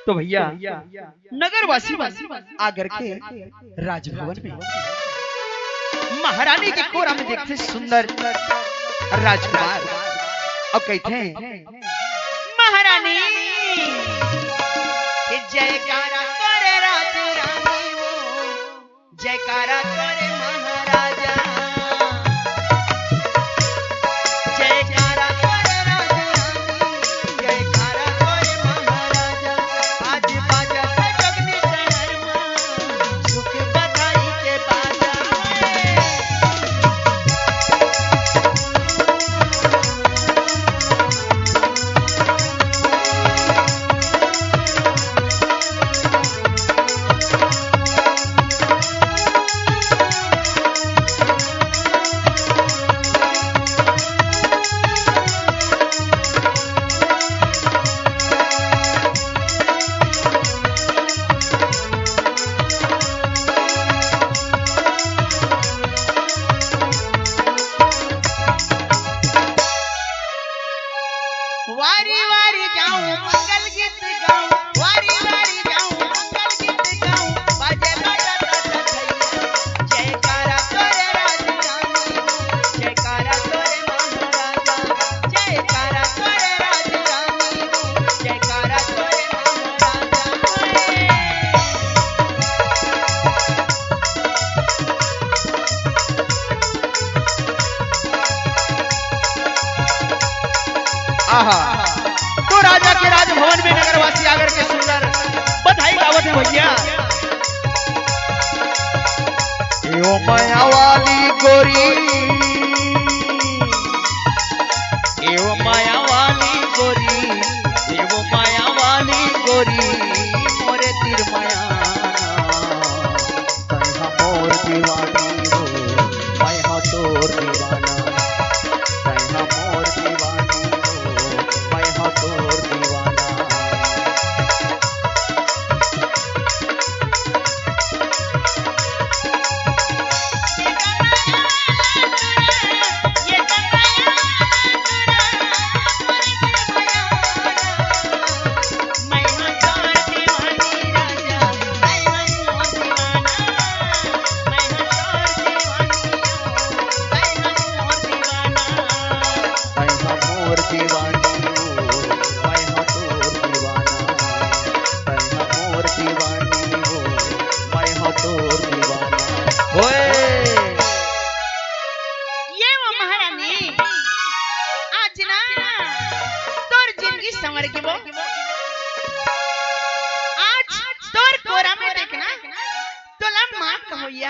तो भैया नगरवासी आकर के राजभवन में महारानी के कोरा में देखते सुंदर राजकुमार और कहते हैं महारानी जयकारा करे राजू रानी वो जयकारा करे महाराजा जयकारा करे राजू रानी जयकारा करे महाराजा आज बाजा जगनी शहर में सुख बधाई के बाजा वारी वारी जाऊं मंगल गीत गाऊं वारी वारी जाऊं मंगल गीत गाऊं बाजे बजाता सजैया जयकारा तोरे राजा रानी जयकारा तोरे महाराजा जयकारा तोरे राजा रानी जयकारा तोरे महाराजा आहा तो राजा के राजभवन में नगरवासी आकर के सुंदर बधाई गावत है भैया यो माया वाली गोरी यो माया वाली गोरी यो माया वाली गोरी मोरे तीर माया मैं मोर दीवानी हो मैं हो तोर दीवाना मैं मोर दीवानी तोर दीवाना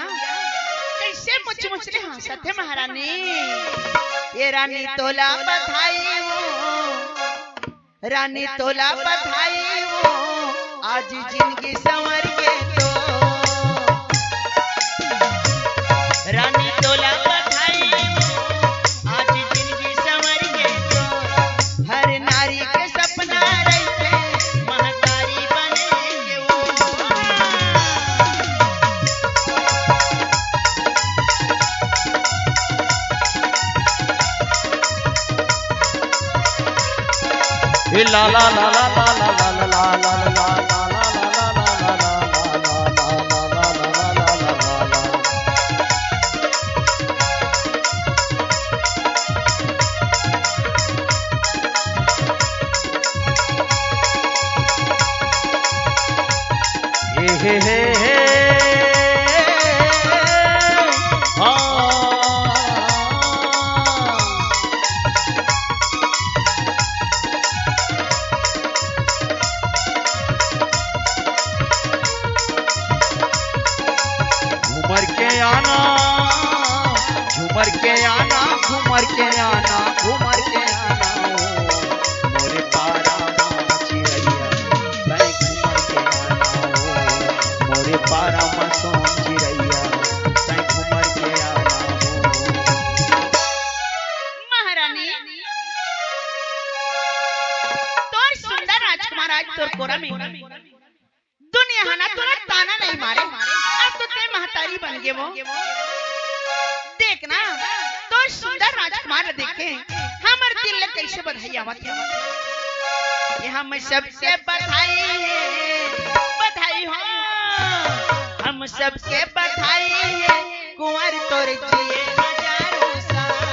कैसे मुझ मुझे हंसते महारानी ये रानी तोला बधाई हो रानी तोला बधाई हो आज जिंदगी संवर के तो रानी तोला बधाई हो आज जिंदगी संवर के तो हर नारी के सपना रहते महतारी बनेंगे वो ला ला ला ला ला ला ला ला ला ला हे हे हे घूमर के आना घूमर के आना घूमर के आना घूमर के आना मोरे पारा चिड़ैया मैं घूमर के आना मोरे पारा मसों चिड़ैया मैं घूमर के आना महारानी तोर सुंदर राजकुमार आज तोर कोरा में दुनिया हना तोरा ताना नहीं मारे अब तो ते महतारी बन गे वो देखना तो सुंदर राजकुमार देखे हमर दिल कैसे बधाई आवत है। हम सबसे बधाई हम सबके बधाई है कुंवर तोर जिए हजारों साल।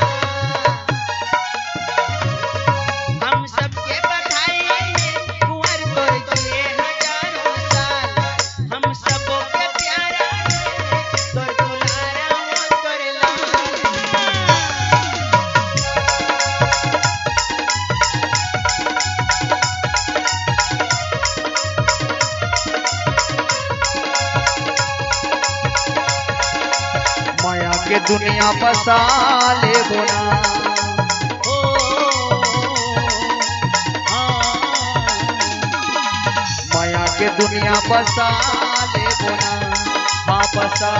हम सबके बधाई है कुंवर तोर जिए हजारों साल। हम सबों के प्यारा है तोर दुलारा वो तोर लाल। माया के दुनिया बसा ले बोना, माया के दुनिया बसा ले बोना, हाँ बसा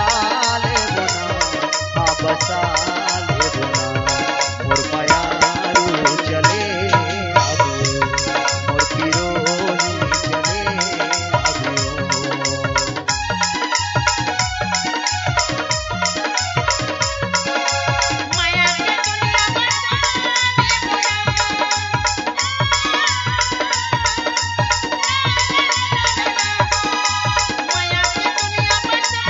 ले बोना, हाँ बसा ले बोना। मोर मायारू चले आबो, मोर पिरोही चले आबो। माया के दुनिया बसा माया के दुनिया बसा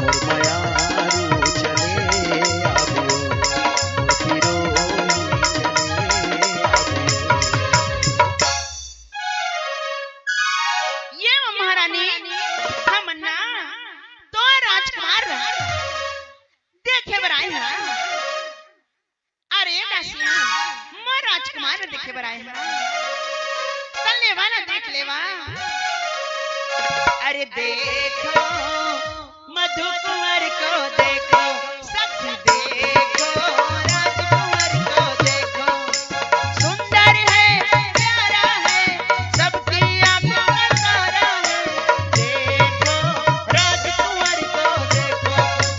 मोर मायारू चले आबो, मोर पिरोही चले आबो। ये महारानी हमन्ना तो राजकुमार देखे बराए हैं। अरे दासिया मैं राजकुमार देखे बराए हैं। चल लेवा ना देख लेवा। अरे देखो मधु कुंवर को देखो सखी देखो राजकुंवर को देखो। सुंदर है प्यारा है सबकी आंखों का तारा है। देखो राजकुंवर को देखो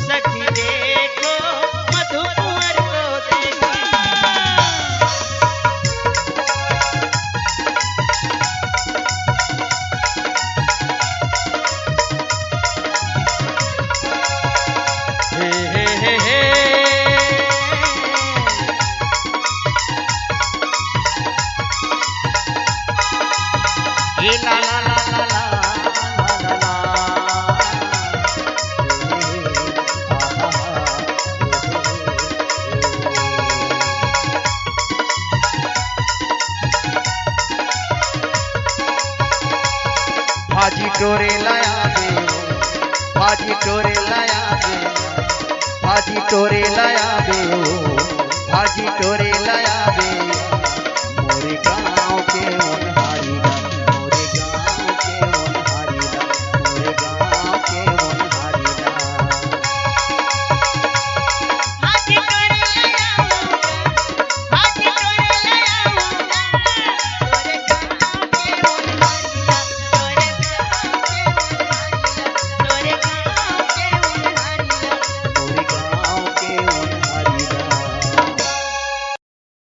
सखी देखो मधु कुंवर को देखो। हे हे हे ला ला ला ला ला ला ला भाजी टोरे लाया दे, भाजी टोरे लाया दे, भाजी टोरे लाया दे, भाजी टोरे लाया दे।